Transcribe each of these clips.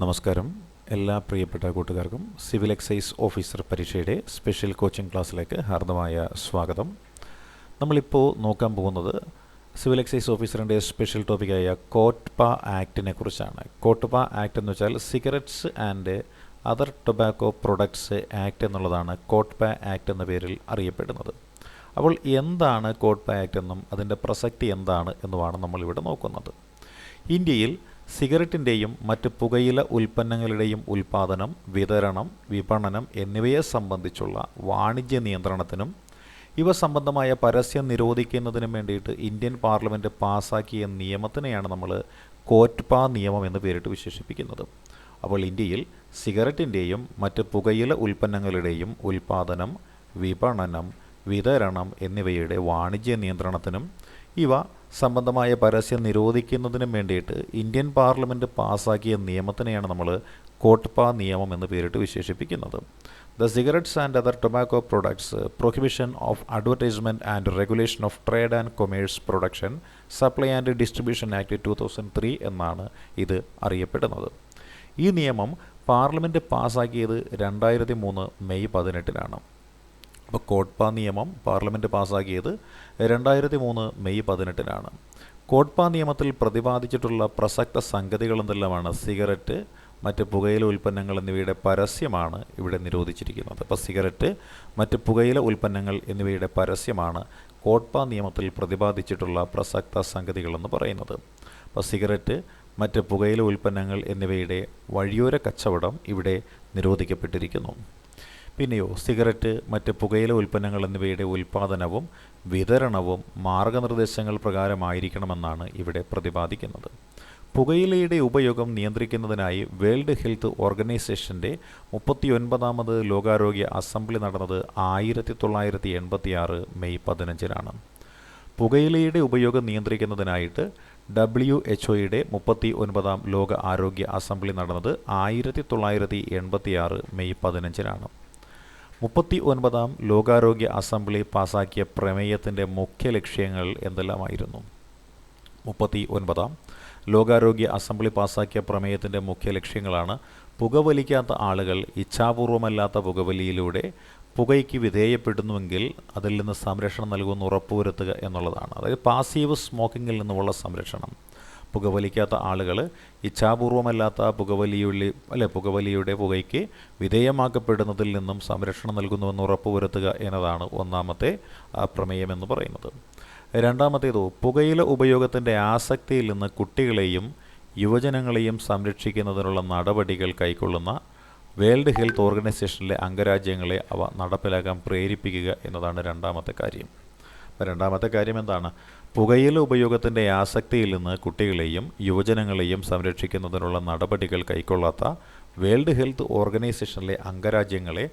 നമസ്കാരം. എല്ലാ പ്രിയപ്പെട്ട കൂട്ടുകാർക്കും സിവിൽ എക്സൈസ് ഓഫീസർ പരീക്ഷയുടെ സ്പെഷ്യൽ കോച്ചിങ് ക്ലാസ്സിലേക്ക് ഹാർദമായ സ്വാഗതം. നമ്മളിപ്പോൾ നോക്കാൻ പോകുന്നത് സിവിൽ എക്സൈസ് ഓഫീസറിൻ്റെ സ്പെഷ്യൽ ടോപ്പിക്കായ കോട്ട്പ ആക്ടിനെ കുറിച്ചാണ്. കോട്ട്പ ആക്ട് എന്ന് വെച്ചാൽ cigarettes and other tobacco products act എന്നുള്ളതാണ് കോട്ട്പ ആക്ട് എന്ന പേരിൽ അറിയപ്പെടുന്നത്. അപ്പോൾ എന്താണ് കോട്ട്പ ആക്ട് എന്നും അതിൻ്റെ പ്രസക്തി എന്താണ് എന്നുമാണ് നമ്മളിവിടെ നോക്കുന്നത്. ഇന്ത്യയിൽ സിഗരറ്റിൻ്റെയും മറ്റ് പുകയില ഉൽപ്പന്നങ്ങളുടെയും ഉൽപ്പാദനം, വിതരണം, വിപണനം എന്നിവയെ സംബന്ധിച്ചുള്ള വാണിജ്യ നിയന്ത്രണത്തിനും ഇവ സംബന്ധമായ പരസ്യം നിരോധിക്കുന്നതിനും വേണ്ടിയിട്ട് ഇന്ത്യൻ പാർലമെൻറ്റ് പാസ്സാക്കിയ നിയമത്തിനെയാണ് നമ്മൾ കോട്ട്പ നിയമം എന്ന് പേരിട്ട് വിശേഷിപ്പിക്കുന്നത്. അപ്പോൾ ഇന്ത്യയിൽ സിഗരറ്റിൻ്റെയും മറ്റ് പുകയില ഉൽപ്പന്നങ്ങളുടെയും ഉൽപ്പാദനം, വിപണനം, വിതരണം എന്നിവയുടെ വാണിജ്യ നിയന്ത്രണത്തിനും ഇവ സംബന്ധമായ പരസ്യം നിരോധിക്കുന്നതിനും വേണ്ടിയിട്ട് ഇന്ത്യൻ പാർലമെൻറ്റ് പാസ്സാക്കിയ നിയമത്തിനെയാണ് നമ്മൾ കോട്ട്പ നിയമം എന്ന് പേരിട്ട് വിശേഷിപ്പിക്കുന്നത്. The cigarettes and other tobacco products prohibition of advertisement and regulation of trade and commerce production, supply and distribution act 2003 എന്നാണ് ഇത് അറിയപ്പെടുന്നത്. ഈ നിയമം പാർലമെൻറ്റ് പാസ്സാക്കിയത് 2003 മെയ് 18-നാണ്. അപ്പോൾ കോട്ട്പ നിയമം പാർലമെൻറ്റ് പാസ്സാക്കിയത് 2003 മെയ് 18-നാണ്. കോട്ട്പ നിയമത്തിൽ പ്രതിപാദിച്ചിട്ടുള്ള പ്രസക്ത സംഗതികൾ എന്തെല്ലാമാണ്? സിഗരറ്റ്, മറ്റ് പുകയില ഉൽപ്പന്നങ്ങൾ എന്നിവയുടെ പരസ്യമാണ് ഇവിടെ നിരോധിച്ചിരിക്കുന്നത്. അപ്പോൾ സിഗരറ്റ്, മറ്റ് പുകയില ഉൽപ്പന്നങ്ങൾ എന്നിവയുടെ പരസ്യമാണ് കോട്ട്പ നിയമത്തിൽ പ്രതിപാദിച്ചിട്ടുള്ള പ്രസക്ത സംഗതികളെന്ന് പറയുന്നത്. അപ്പോൾ സിഗരറ്റ്, മറ്റ് പുകയില ഉൽപ്പന്നങ്ങൾ എന്നിവയുടെ വഴിയോര കച്ചവടം ഇവിടെ നിരോധിക്കപ്പെട്ടിരിക്കുന്നു. പിന്നെയോ സിഗരറ്റ്, മറ്റ് പുകയില ഉൽപ്പന്നങ്ങൾ എന്നിവയുടെ ഉൽപ്പാദനവും വിതരണവും മാർഗനിർദ്ദേശങ്ങൾ പ്രകാരമായിരിക്കണമെന്നാണ് ഇവിടെ പ്രതിപാദിക്കുന്നത്. പുകയിലയുടെ ഉപയോഗം നിയന്ത്രിക്കുന്നതിനായി വേൾഡ് ഹെൽത്ത് ഓർഗനൈസേഷൻ്റെ 39ാമത് ലോകാരോഗ്യ അസംബ്ലി നടന്നത് 1986 മെയ് 15-നാണ്. പുകയിലയുടെ ഉപയോഗം നിയന്ത്രിക്കുന്നതിനായിട്ട് WHO-യുടെ 39ാം ലോക ആരോഗ്യ അസംബ്ലി നടന്നത് 1986 മെയ് 15-നാണ്. 39ാം ലോകാരോഗ്യ അസംബ്ലി പാസാക്കിയ പ്രമേയത്തിൻ്റെ മുഖ്യ ലക്ഷ്യങ്ങൾ എന്തെല്ലാമായിരുന്നു? 39ാം ലോകാരോഗ്യ അസംബ്ലി പാസാക്കിയ പ്രമേയത്തിൻ്റെ മുഖ്യ ലക്ഷ്യങ്ങളാണ്: പുകവലിക്കാത്ത ആളുകൾ ഇച്ഛാപൂർവമല്ലാത്ത പുകവലിയിലൂടെ പുകയ്ക്ക് വിധേയപ്പെടുന്നുവെങ്കിൽ അതിൽ നിന്ന് സംരക്ഷണം നൽകുമെന്ന് ഉറപ്പുവരുത്തുക എന്നുള്ളതാണ്. അതായത് പാസീവ് സ്മോക്കിങ്ങിൽ നിന്നുമുള്ള സംരക്ഷണം. പുകവലിക്കാത്ത ആളുകൾ ഇച്ഛാപൂർവമല്ലാത്ത പുകവലിയുടെ പുകയ്ക്ക് വിധേയമാക്കപ്പെടുന്നതിൽ നിന്നും സംരക്ഷണം നൽകുന്നുവെന്ന് ഉറപ്പുവരുത്തുക എന്നതാണ് ഒന്നാമത്തെ പ്രമേയം എന്ന് പറയുന്നത്. രണ്ടാമത്തേതോ പുകയില ഉപയോഗത്തിൻ്റെ ആസക്തിയിൽ നിന്ന് കുട്ടികളെയും യുവജനങ്ങളെയും സംരക്ഷിക്കുന്നതിനുള്ള നടപടികൾ കൈക്കൊള്ളുന്ന വേൾഡ് ഹെൽത്ത് ഓർഗനൈസേഷനിലെ അംഗരാജ്യങ്ങളെ അവ നടപ്പിലാക്കാൻ പ്രേരിപ്പിക്കുക എന്നതാണ് രണ്ടാമത്തെ കാര്യം. അപ്പോൾ രണ്ടാമത്തെ കാര്യം എന്താണ്? പുകയില ഉപയോഗത്തിൻ്റെ ആസക്തിയിൽ നിന്ന് കുട്ടികളെയും യുവജനങ്ങളെയും സംരക്ഷിക്കുന്നതിനുള്ള നടപടികൾ കൈക്കൊള്ളാത്ത വേൾഡ് ഹെൽത്ത് ഓർഗനൈസേഷനിലെ അംഗരാജ്യങ്ങളെ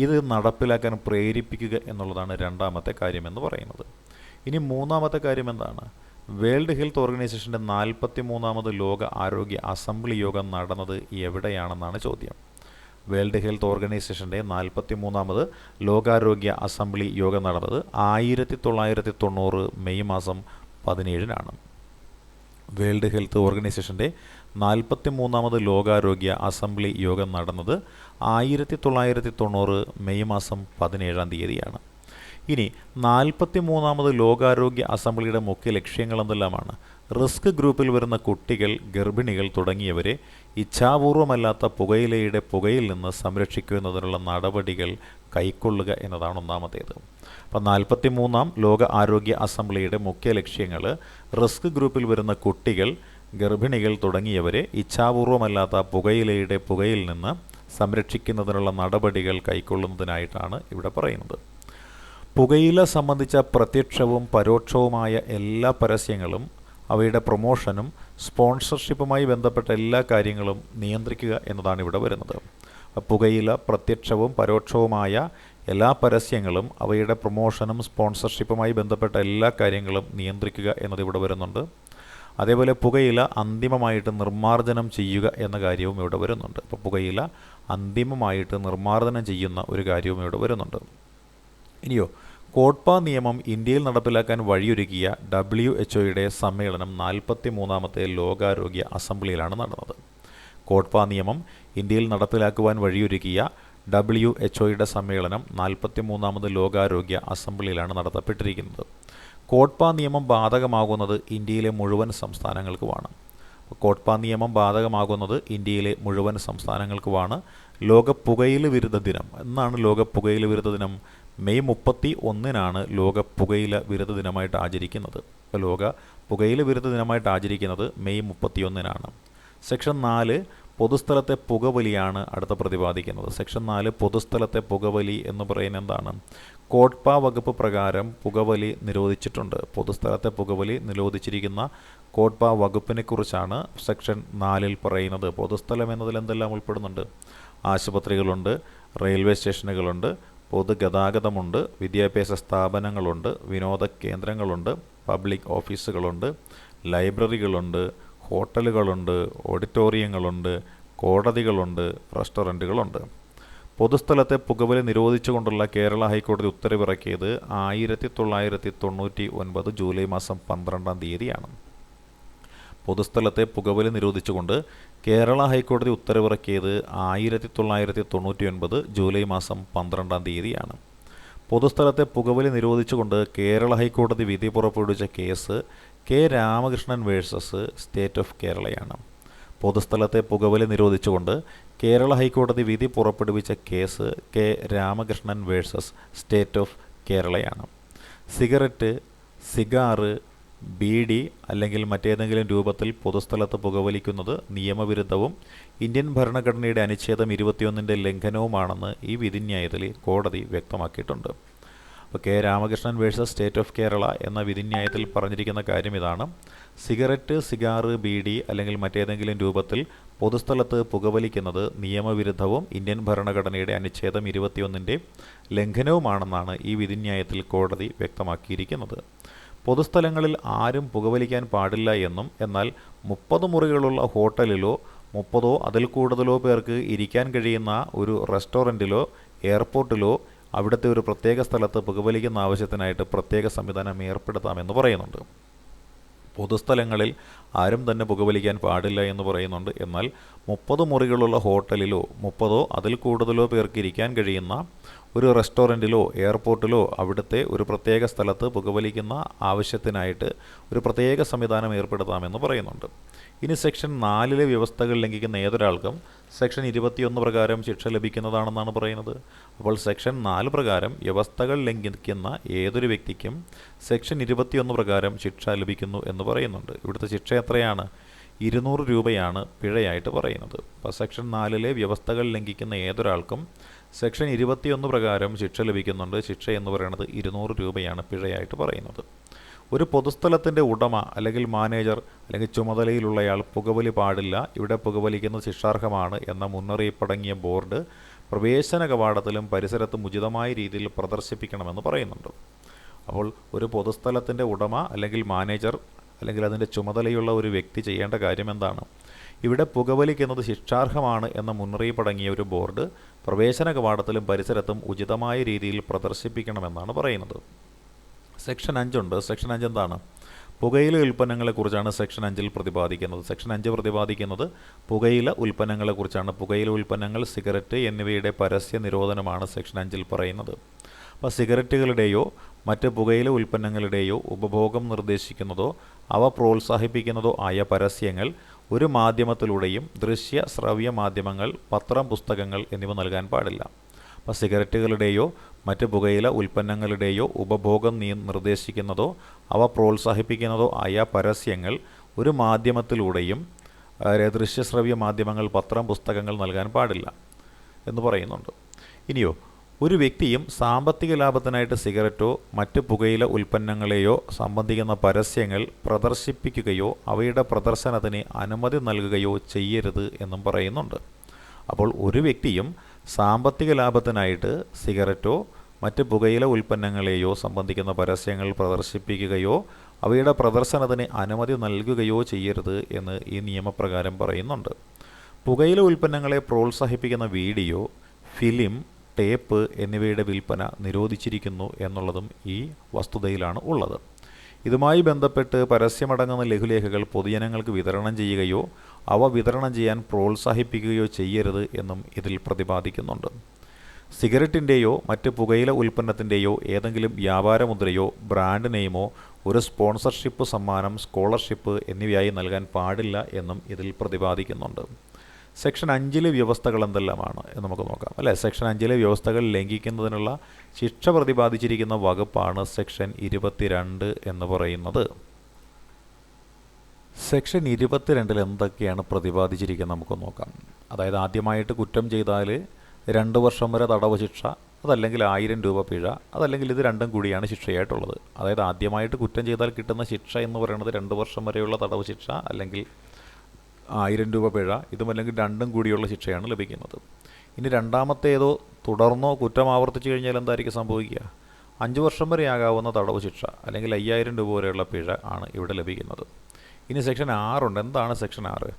ഇത് നടപ്പിലാക്കാൻ പ്രേരിപ്പിക്കുക എന്നുള്ളതാണ് രണ്ടാമത്തെ കാര്യമെന്ന് പറയുന്നത്. ഇനി മൂന്നാമത്തെ കാര്യം എന്താണ്? വേൾഡ് ഹെൽത്ത് ഓർഗനൈസേഷൻ്റെ 43ാമത് ലോക ആരോഗ്യ അസംബ്ലി യോഗം നടന്നത് എവിടെയാണെന്നാണ് ചോദ്യം. വേൾഡ് ഹെൽത്ത് ഓർഗനൈസേഷൻ്റെ 43ാമത് ലോകാരോഗ്യ അസംബ്ലി യോഗം നടന്നത് 1990 മെയ് 17-നാണ്. വേൾഡ് ഹെൽത്ത് ഓർഗനൈസേഷൻ്റെ 43ാമത് ലോകാരോഗ്യ അസംബ്ലി യോഗം നടന്നത് 1990 മെയ് 17-ാണ്. ഇനി 43ാമത് ലോകാരോഗ്യ അസംബ്ലിയുടെ മുഖ്യ ലക്ഷ്യങ്ങൾ എന്തെല്ലാമാണ്? റിസ്ക് ഗ്രൂപ്പിൽ വരുന്ന കുട്ടികൾ, ഗർഭിണികൾ തുടങ്ങിയവരെ ഇച്ഛാപൂർവമല്ലാത്ത പുകയിലയുടെ പുകയിൽ നിന്ന് സംരക്ഷിക്കുന്നതിനുള്ള നടപടികൾ കൈക്കൊള്ളുക എന്നതാണ് ഒന്നാമത്തേത്. അപ്പം 43ാം ലോക ആരോഗ്യ അസംബ്ലിയുടെ മുഖ്യ ലക്ഷ്യങ്ങൾ റിസ്ക് ഗ്രൂപ്പിൽ വരുന്ന കുട്ടികൾ, ഗർഭിണികൾ തുടങ്ങിയവരെ ഇച്ഛാപൂർവമല്ലാത്ത പുകയിലയുടെ പുകയിൽ നിന്ന് സംരക്ഷിക്കുന്നതിനുള്ള നടപടികൾ കൈക്കൊള്ളുന്നതിനായിട്ടാണ് ഇവിടെ പറയുന്നത്. പുകയില സംബന്ധിച്ച പ്രത്യക്ഷവും പരോക്ഷവുമായ എല്ലാ പരസ്യങ്ങളും അവയുടെ പ്രൊമോഷനും സ്പോൺസർഷിപ്പുമായി ബന്ധപ്പെട്ട എല്ലാ കാര്യങ്ങളും നിയന്ത്രിക്കുക എന്നതാണ് ഇവിടെ വരുന്നത്. പുകയില പ്രത്യക്ഷവും പരോക്ഷവുമായ എല്ലാ പരസ്യങ്ങളും അവയുടെ പ്രൊമോഷനും സ്പോൺസർഷിപ്പുമായി ബന്ധപ്പെട്ട എല്ലാ കാര്യങ്ങളും നിയന്ത്രിക്കുക എന്നതിവിടെ വരുന്നുണ്ട്. അതേപോലെ പുകയില അന്തിമമായിട്ട് നിർമ്മാർജ്ജനം ചെയ്യുക എന്ന കാര്യവും ഇവിടെ വരുന്നുണ്ട്. അപ്പോൾ പുകയില അന്തിമമായിട്ട് നിർമ്മാർജ്ജനം ചെയ്യുന്ന ഒരു കാര്യവും ഇവിടെ വരുന്നുണ്ട്. ഇനിയോ കോട്ട്പ നിയമം ഇന്ത്യയിൽ നടപ്പിലാക്കാൻ വഴിയൊരുക്കിയ WHO-യുടെ സമ്മേളനം 43ാമത്തെ ലോകാരോഗ്യ അസംബ്ലിയിലാണ് നടന്നത്. കോട്ട്പ നിയമം ഇന്ത്യയിൽ നടപ്പിലാക്കുവാൻ വഴിയൊരുക്കിയ WHO സമ്മേളനം 43ാമത് ലോകാരോഗ്യ അസംബ്ലിയിലാണ് നടത്തപ്പെട്ടിരിക്കുന്നത്. കോട്ട്പ നിയമം ബാധകമാകുന്നത് ഇന്ത്യയിലെ മുഴുവൻ സംസ്ഥാനങ്ങൾക്കുമാണ്. കോട്ട്പ നിയമം ബാധകമാകുന്നത് ഇന്ത്യയിലെ മുഴുവൻ സംസ്ഥാനങ്ങൾക്കുമാണ്. ലോക പുകയില വിരുദ്ധ ദിനം എന്നാണ് ലോക പുകയില വിരുദ്ധ ദിനം. മെയ് 31-നാണ് ലോക പുകയില വിരുദ്ധ ദിനമായിട്ട് ആചരിക്കുന്നത്. അപ്പോൾ ലോക പുകയില വിരുദ്ധ ദിനമായിട്ട് ആചരിക്കുന്നത് മെയ് 31-നാണ്. സെക്ഷൻ 4 പൊതുസ്ഥലത്തെ പുകവലിയാണ് അടുത്ത പ്രതിപാദിക്കുന്നത്. സെക്ഷൻ 4 പൊതുസ്ഥലത്തെ പുകവലി എന്ന് പറയുന്നത് എന്താണ്? കോട്ട്പ വകുപ്പ് പ്രകാരം പുകവലി നിരോധിച്ചിട്ടുണ്ട്. പൊതുസ്ഥലത്തെ പുകവലി നിരോധിച്ചിരിക്കുന്ന കോട്ട്പ വകുപ്പിനെ കുറിച്ചാണ് സെക്ഷൻ 4-ൽ പറയുന്നത്. പൊതുസ്ഥലം എന്നതിൽ എന്തെല്ലാം ഉൾപ്പെടുന്നുണ്ട്? ആശുപത്രികളുണ്ട്, റെയിൽവേ സ്റ്റേഷനുകളുണ്ട്, പൊതുഗതാഗതമുണ്ട്, വിദ്യാഭ്യാസ സ്ഥാപനങ്ങളുണ്ട്, വിനോദ കേന്ദ്രങ്ങളുണ്ട്, പബ്ലിക് ഓഫീസുകളുണ്ട്, ലൈബ്രറികളുണ്ട്, ഹോട്ടലുകളുണ്ട്, ഓഡിറ്റോറിയങ്ങളുണ്ട്, കോടതികളുണ്ട്, റെസ്റ്റോറൻറ്റുകളുണ്ട്. പൊതുസ്ഥലത്തെ പുകവലി നിരോധിച്ചുകൊണ്ടുള്ള കേരള ഹൈക്കോടതി ഉത്തരവിറക്കിയത് 1999 ജൂലൈ മാസം 12-ാം തീയതിയാണ്. പൊതുസ്ഥലത്തെ പുകവലി നിരോധിച്ചുകൊണ്ട് കേരള ഹൈക്കോടതി ഉത്തരവിറക്കിയത് 1999 ജൂലൈ മാസം 12-ാം തീയതിയാണ്. പൊതുസ്ഥലത്തെ പുകവലി നിരോധിച്ചുകൊണ്ട് കേരള ഹൈക്കോടതി വിധി പുറപ്പെടുവിച്ച case K Ramakrishnan versus state of കേരളയാണ്. പൊതുസ്ഥലത്തെ പുകവലി നിരോധിച്ചുകൊണ്ട് കേരള ഹൈക്കോടതി വിധി പുറപ്പെടുവിച്ച case K Ramakrishnan versus state of കേരളയാണ്. സിഗരറ്റ്, സിഗാറ്, ബീഡി അല്ലെങ്കിൽ മറ്റേതെങ്കിലും രൂപത്തിൽ പൊതുസ്ഥലത്ത് പുകവലിക്കുന്നത് നിയമവിരുദ്ധവും ഇന്ത്യൻ ഭരണഘടനയുടെ അനുച്ഛേദം 21-ന്റെ ലംഘനവുമാണെന്ന് ഈ വിധിന്യായത്തിൽ കോടതി വ്യക്തമാക്കിയിട്ടുണ്ട്. അപ്പോൾ K Ramakrishnan versus state of Kerala എന്ന വിധിന്യായത്തിൽ പറഞ്ഞിരിക്കുന്ന കാര്യം ഇതാണ്: സിഗരറ്റ്, സിഗാറ്, ബീഡി അല്ലെങ്കിൽ മറ്റേതെങ്കിലും രൂപത്തിൽ പൊതുസ്ഥലത്ത് പുകവലിക്കുന്നത് നിയമവിരുദ്ധവും ഇന്ത്യൻ ഭരണഘടനയുടെ അനുച്ഛേദം 21-ന്റെ ലംഘനവുമാണെന്നാണ് ഈ വിധിന്യായത്തിൽ കോടതി വ്യക്തമാക്കിയിരിക്കുന്നത്. പൊതുസ്ഥലങ്ങളിൽ ആരും പുകവലിക്കാൻ പാടില്ല എന്നും എന്നാൽ 30 മുറികളുള്ള ഹോട്ടലിലോ 30-ഓ അതിൽ കൂടുതലോ പേർക്ക് ഇരിക്കാൻ കഴിയുന്ന ഒരു റെസ്റ്റോറൻറ്റിലോ എയർപോർട്ടിലോ അവിടുത്തെ ഒരു പ്രത്യേക സ്ഥലത്ത് പുകവലിക്കുന്ന ആവശ്യത്തിനായിട്ട് പ്രത്യേക സംവിധാനം ഏർപ്പെടുത്താമെന്ന് പറയുന്നുണ്ട്. പൊതുസ്ഥലങ്ങളിൽ ആരും തന്നെ പുകവലിക്കാൻ പാടില്ല എന്ന് പറയുന്നുണ്ട്. എന്നാൽ 30 മുറികളുള്ള ഹോട്ടലിലോ 30-ഓ അതിൽ കൂടുതലോ പേർക്ക് ഇരിക്കാൻ കഴിയുന്ന ഒരു റെസ്റ്റോറൻറ്റിലോ എയർപോർട്ടിലോ അവിടുത്തെ ഒരു പ്രത്യേക സ്ഥലത്ത് പുകവലിക്കുന്ന ആവശ്യത്തിനായിട്ട് ഒരു പ്രത്യേക സംവിധാനം ഏർപ്പെടുത്താമെന്ന് പറയുന്നുണ്ട്. ഇനി സെക്ഷൻ 4-ലെ വ്യവസ്ഥകൾ ലംഘിക്കുന്ന ഏതൊരാൾക്കും സെക്ഷൻ 21 പ്രകാരം ശിക്ഷ ലഭിക്കുന്നതാണെന്നാണ് പറയുന്നത്. അപ്പോൾ സെക്ഷൻ 4 പ്രകാരം വ്യവസ്ഥകൾ ലംഘിക്കുന്ന ഏതൊരു വ്യക്തിക്കും സെക്ഷൻ 21 പ്രകാരം ശിക്ഷ ലഭിക്കുന്നു എന്ന് പറയുന്നുണ്ട്. ഇവിടുത്തെ ശിക്ഷ എത്രയാണ്? 200 രൂപയാണ് പിഴയായിട്ട് പറയുന്നത്. അപ്പോൾ സെക്ഷൻ 4-ലെ വ്യവസ്ഥകൾ ലംഘിക്കുന്ന ഏതൊരാൾക്കും സെക്ഷൻ 21 പ്രകാരം ശിക്ഷ ലഭിക്കുന്നുണ്ട്. ശിക്ഷ എന്ന് പറയുന്നത് 200 രൂപയാണ് പിഴയായിട്ട് പറയുന്നത്. ഒരു പൊതുസ്ഥലത്തിൻ്റെ ഉടമ അല്ലെങ്കിൽ മാനേജർ അല്ലെങ്കിൽ ചുമതലയിലുള്ളയാൾ പുകവലി പാടില്ല, ഇവിടെ പുകവലിക്കുന്നത് ശിക്ഷാർഹമാണ് എന്ന മുന്നറിയിപ്പടങ്ങിയ ബോർഡ് പ്രവേശന കവാടത്തിലും പരിസരത്തും ഉചിതമായ രീതിയിൽ പ്രദർശിപ്പിക്കണമെന്ന് പറയുന്നുണ്ട്. അപ്പോൾ ഒരു പൊതുസ്ഥലത്തിൻ്റെ ഉടമ അല്ലെങ്കിൽ മാനേജർ അല്ലെങ്കിൽ അതിൻ്റെ ചുമതലയുള്ള ഒരു വ്യക്തി ചെയ്യേണ്ട കാര്യം എന്താണ്? ഇവിടെ പുകവലിക്കുന്നത് ശിക്ഷാർഹമാണ് എന്ന മുന്നറിയിപ്പടങ്ങിയ ഒരു ബോർഡ് പ്രവേശന കവാടത്തിലും പരിസരത്തും ഉചിതമായ രീതിയിൽ പ്രദർശിപ്പിക്കണമെന്നാണ് പറയുന്നത്. സെക്ഷൻ 5 ഉണ്ട്. സെക്ഷൻ 5 എന്താണ്? പുകയില ഉൽപ്പന്നങ്ങളെക്കുറിച്ചാണ് സെക്ഷൻ 5-ൽ പ്രതിപാദിക്കുന്നത്. സെക്ഷൻ 5 പ്രതിപാദിക്കുന്നത് പുകയില ഉൽപ്പന്നങ്ങളെക്കുറിച്ചാണ്. പുകയില ഉൽപ്പന്നങ്ങൾ, സിഗരറ്റ് എന്നിവയുടെ പരസ്യ നിരോധനമാണ് സെക്ഷൻ 5-ൽ പറയുന്നത്. അപ്പോൾ സിഗരറ്റുകളുടെയോ മറ്റ് പുകയില ഉൽപ്പന്നങ്ങളുടെയോ ഉപഭോഗം നിർദ്ദേശിക്കുന്നതോ അവ പ്രോത്സാഹിപ്പിക്കുന്നതോ ആയ പരസ്യങ്ങൾ ഒരു മാധ്യമത്തിലൂടെയും ദൃശ്യ ശ്രവ്യ മാധ്യമങ്ങൾ, പത്രം, പുസ്തകങ്ങൾ എന്നിവ നൽകാൻ പാടില്ല. അപ്പോൾ സിഗരറ്റുകളുടെയോ മറ്റ് പുകയില ഉൽപ്പന്നങ്ങളുടെയോ ഉപഭോഗം നിർദ്ദേശിക്കുന്നതോ അവ പ്രോത്സാഹിപ്പിക്കുന്നതോ ആയ പരസ്യങ്ങൾ ഒരു മാധ്യമത്തിലൂടെയും ദൃശ്യശ്രവ്യ മാധ്യമങ്ങൾ, പത്രം, പുസ്തകങ്ങൾ നൽകാൻ പാടില്ല എന്ന് പറയുന്നുണ്ട്. ഇനിയോ, ഒരു വ്യക്തിയും സാമ്പത്തിക ലാഭത്തിനായിട്ട് സിഗരറ്റോ മറ്റ് പുകയില ഉൽപ്പന്നങ്ങളെയോ സംബന്ധിക്കുന്ന പരസ്യങ്ങൾ പ്രദർശിപ്പിക്കുകയോ അവയുടെ പ്രദർശനത്തിന് അനുമതി നൽകുകയോ ചെയ്യരുത് എന്നും പറയുന്നുണ്ട്. അപ്പോൾ ഒരു വ്യക്തിയും സാമ്പത്തിക ലാഭത്തിനായിട്ട് സിഗരറ്റോ മറ്റ് പുകയില ഉൽപ്പന്നങ്ങളെയോ സംബന്ധിക്കുന്ന പരസ്യങ്ങൾ പ്രദർശിപ്പിക്കുകയോ അവയുടെ പ്രദർശനത്തിന് അനുമതി നൽകുകയോ ചെയ്യരുത് എന്ന് ഈ നിയമപ്രകാരം പറയുന്നുണ്ട്. പുകയില ഉൽപ്പന്നങ്ങളെ പ്രോത്സാഹിപ്പിക്കുന്ന വീഡിയോ, ഫിലിം, ടേപ്പ് എന്നിവയുടെ വിൽപ്പന നിരോധിച്ചിരിക്കുന്നു എന്നുള്ളതും ഈ വസ്തുതയിലാണ് ഉള്ളത്. ഇതുമായി ബന്ധപ്പെട്ട് പരസ്യമടങ്ങുന്ന ലഘുലേഖകൾ പൊതുജനങ്ങൾക്ക് വിതരണം ചെയ്യുകയോ അവ വിതരണം ചെയ്യാൻ പ്രോത്സാഹിപ്പിക്കുകയോ ചെയ്യരുത് എന്നും ഇതിൽ പ്രതിപാദിക്കുന്നുണ്ട്. സിഗരറ്റിൻ്റെയോ മറ്റ് പുകയില ഉൽപ്പന്നത്തിൻ്റെയോ ഏതെങ്കിലും വ്യാപാരമുദ്രയോ ബ്രാൻഡ് നെയിമോ ഒരു സ്പോൺസർഷിപ്പ്, സമ്മാനം, സ്കോളർഷിപ്പ് എന്നിവയായി നൽകാൻ പാടില്ല എന്നും ഇതിൽ പ്രതിപാദിക്കുന്നുണ്ട്. സെക്ഷൻ 5 വ്യവസ്ഥകൾ എന്തെല്ലാമാണ് എന്ന് നമുക്ക് നോക്കാം അല്ലേ. സെക്ഷൻ 5 വ്യവസ്ഥകൾ ലംഘിക്കുന്നതിനുള്ള ശിക്ഷ പ്രതിപാദിച്ചിരിക്കുന്ന വകുപ്പാണ് സെക്ഷൻ 22 എന്ന് പറയുന്നത്. സെക്ഷൻ 22 എന്തൊക്കെയാണ് പ്രതിപാദിച്ചിരിക്കുന്നത് നമുക്ക് നോക്കാം. അതായത് ആദ്യമായിട്ട് കുറ്റം ചെയ്താൽ 2 വർഷം വരെ തടവ് ശിക്ഷ, അതല്ലെങ്കിൽ 1000 രൂപ പിഴ, അതല്ലെങ്കിൽ ഇത് രണ്ടും കൂടിയാണ് ശിക്ഷയായിട്ടുള്ളത്. അതായത് ആദ്യമായിട്ട് കുറ്റം ചെയ്താൽ കിട്ടുന്ന ശിക്ഷ എന്ന് പറയുന്നത് 2 വർഷം വരെയുള്ള തടവ് ശിക്ഷ, അല്ലെങ്കിൽ 1000 രൂപ പിഴ, ഇതും അല്ലെങ്കിൽ രണ്ടും കൂടിയുള്ള ശിക്ഷയാണ് ലഭിക്കുന്നത്. ഇനി രണ്ടാമത്തേതോ തുടർന്നോ കുറ്റം ആവർത്തിച്ചു കഴിഞ്ഞാൽ എന്തായിരിക്കും സംഭവിക്കുക? 5 വർഷം വരെ ആകാവുന്ന തടവ് ശിക്ഷ, അല്ലെങ്കിൽ 5000 രൂപ വരെയുള്ള പിഴ ആണ് ഇവിടെ ലഭിക്കുന്നത്. ഇനി സെക്ഷൻ 6 ഉണ്ട്. എന്താണ് സെക്ഷൻ 6?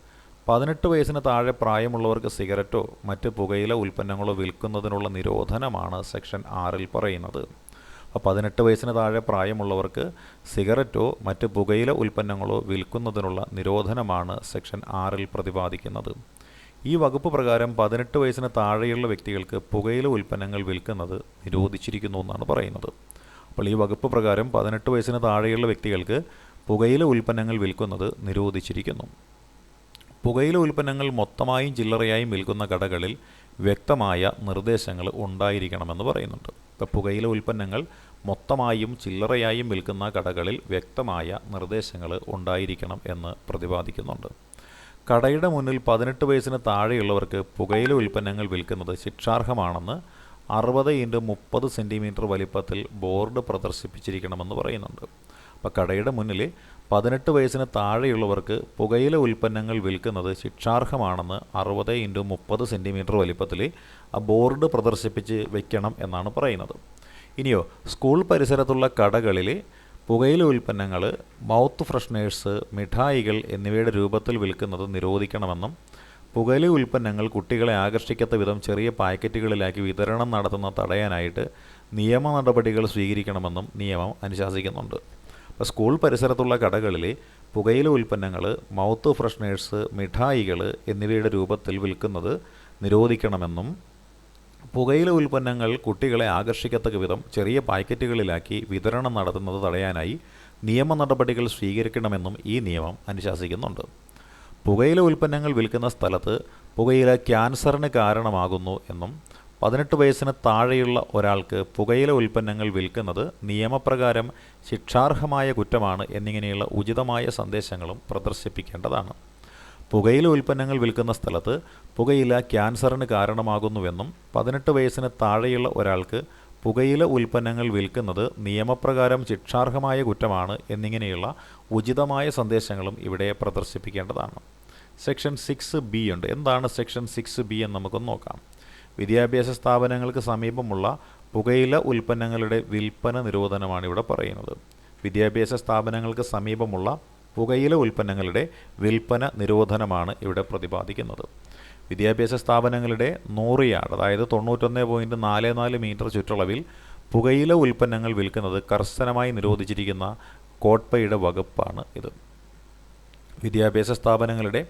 18 വയസ്സിന് താഴെ പ്രായമുള്ളവർക്ക് സിഗരറ്റോ മറ്റ് പുകയില ഉൽപ്പന്നങ്ങളോ വിൽക്കുന്നതിനുള്ള നിരോധനമാണ് സെക്ഷൻ 6 പറയുന്നത്. അപ്പോൾ 18 വയസ്സിന് താഴെ പ്രായമുള്ളവർക്ക് സിഗരറ്റോ മറ്റ് പുകയില ഉൽപ്പന്നങ്ങളോ വിൽക്കുന്നതിനുള്ള നിരോധനമാണ് സെക്ഷൻ 6 പ്രതിപാദിക്കുന്നത്. ഈ വകുപ്പ് പ്രകാരം 18 വയസ്സിന് താഴെയുള്ള വ്യക്തികൾക്ക് പുകയില ഉൽപ്പന്നങ്ങൾ വിൽക്കുന്നത് നിരോധിച്ചിരിക്കുന്നു എന്നാണ് പറയുന്നത്. അപ്പോൾ ഈ വകുപ്പ് പ്രകാരം 18 വയസ്സിന് താഴെയുള്ള വ്യക്തികൾക്ക് പുകയില ഉൽപ്പന്നങ്ങൾ വിൽക്കുന്നത് നിരോധിച്ചിരിക്കുന്നു. പുകയില ഉൽപ്പന്നങ്ങൾ മൊത്തമായും ചില്ലറയായും വിൽക്കുന്ന കടകളിൽ വ്യക്തമായ നിർദ്ദേശങ്ങൾ ഉണ്ടായിരിക്കണമെന്ന് പറയുന്നുണ്ട്. ഇപ്പോൾ പുകയില ഉൽപ്പന്നങ്ങൾ മൊത്തമായും ചില്ലറയായും വിൽക്കുന്ന കടകളിൽ വ്യക്തമായ നിർദ്ദേശങ്ങൾ ഉണ്ടായിരിക്കണം എന്ന് പ്രതിപാദിക്കുന്നുണ്ട്. കടയുടെ മുന്നിൽ 18 വയസ്സിന് താഴെയുള്ളവർക്ക് പുകയില ഉൽപ്പന്നങ്ങൾ വിൽക്കുന്നത് ശിക്ഷാർഹമാണെന്ന് 60x30 സെൻറ്റിമീറ്റർ വലിപ്പത്തിൽ ബോർഡ് പ്രദർശിപ്പിച്ചിരിക്കണമെന്ന് പറയുന്നുണ്ട്. അപ്പോൾ കടയുടെ മുന്നിൽ 18 വയസ്സിന് താഴെയുള്ളവർക്ക് പുകയില ഉൽപ്പന്നങ്ങൾ വിൽക്കുന്നത് ശിക്ഷാർഹമാണെന്ന് 60x30 സെൻറ്റിമീറ്റർ വലിപ്പത്തിൽ ആ ബോർഡ് പ്രദർശിപ്പിച്ച് വെക്കണം എന്നാണ് പറയുന്നത്. ഇനിയോ സ്കൂൾ പരിസരത്തുള്ള കടകളിൽ പുകയില ഉൽപ്പന്നങ്ങൾ, മൗത്ത് ഫ്രഷ്നേഴ്സ്, മിഠായികൾ എന്നിവയുടെ രൂപത്തിൽ വിൽക്കുന്നത് നിരോധിക്കണമെന്നും പുകയില ഉൽപ്പന്നങ്ങൾ കുട്ടികളെ ആകർഷിക്കാത്ത വിധം ചെറിയ പാക്കറ്റുകളിലാക്കി വിതരണം നടത്തുന്ന തടയാനായിട്ട് നിയമ നടപടികൾ സ്വീകരിക്കണമെന്നും നിയമം അനുശാസിക്കുന്നുണ്ട്. അപ്പോൾ സ്കൂൾ പരിസരത്തുള്ള കടകളിൽ പുകയില ഉൽപ്പന്നങ്ങൾ, മൗത്ത് ഫ്രഷ്നേഴ്സ്, മിഠായികൾ എന്നിവയുടെ രൂപത്തിൽ വിൽക്കുന്നത് നിരോധിക്കണമെന്നും പുകയില ഉൽപ്പന്നങ്ങൾ കുട്ടികളെ ആകർഷിക്കത്തക്ക വിധം ചെറിയ പാക്കറ്റുകളിലാക്കി വിതരണം നടത്തുന്നത് തടയാനായി നിയമ നടപടികൾ സ്വീകരിക്കണമെന്നും ഈ നിയമം അനുശാസിക്കുന്നുണ്ട്. പുകയില ഉൽപ്പന്നങ്ങൾ വിൽക്കുന്ന സ്ഥലത്ത് പുകയില ക്യാൻസറിന് കാരണമാകുന്നു എന്നും 18 വയസ്സിന് താഴെയുള്ള ഒരാൾക്ക് പുകയില ഉൽപ്പന്നങ്ങൾ വിൽക്കുന്നത് നിയമപ്രകാരം ശിക്ഷാർഹമായ കുറ്റമാണ് എന്നിങ്ങനെയുള്ള ഉചിതമായ സന്ദേശങ്ങളും പ്രദർശിപ്പിക്കേണ്ടതാണ്. പുകയില ഉൽപ്പന്നങ്ങൾ വിൽക്കുന്ന സ്ഥലത്ത് പുകയില ക്യാൻസറിന് കാരണമാകുന്നുവെന്നും 18 വയസ്സിന് താഴെയുള്ള ഒരാൾക്ക് പുകയില ഉൽപ്പന്നങ്ങൾ വിൽക്കുന്നത് നിയമപ്രകാരം ശിക്ഷാർഹമായ കുറ്റമാണ് എന്നിങ്ങനെയുള്ള ഉചിതമായ സന്ദേശങ്ങളും ഇവിടെ പ്രദർശിപ്പിക്കേണ്ടതാണ്. സെക്ഷൻ 6B ഉണ്ട്. എന്താണ് സെക്ഷൻ 6B എന്ന് നമുക്കൊന്ന് നോക്കാം. വിദ്യാഭ്യാസ സ്ഥാപനങ്ങൾക്ക് സമീപമുള്ള പുകയില ഉൽപ്പന്നങ്ങളുടെ വിൽപ്പന നിരോധനമാണ് ഇവിടെ പറയുന്നത്. വിദ്യാഭ്യാസ സ്ഥാപനങ്ങൾക്ക് സമീപമുള്ള പുകയില ഉൽപ്പന്നങ്ങളുടെ വിൽപ്പന നിരോധനമാണ് ഇവിടെ പ്രതിപാദിക്കുന്നത്. വിദ്യാഭ്യാസ സ്ഥാപനങ്ങളുടെ 100 യാർഡ്, അതായത് 91.44 മീറ്റർ ചുറ്റളവിൽ പുകയില ഉൽപ്പന്നങ്ങൾ വിൽക്കുന്നത് കർശനമായി നിരോധിച്ചിരിക്കുന്ന കോട്ട്പയുടെ വകുപ്പാണ് ഇത്. വിദ്യാഭ്യാസ സ്ഥാപനങ്ങളുടെ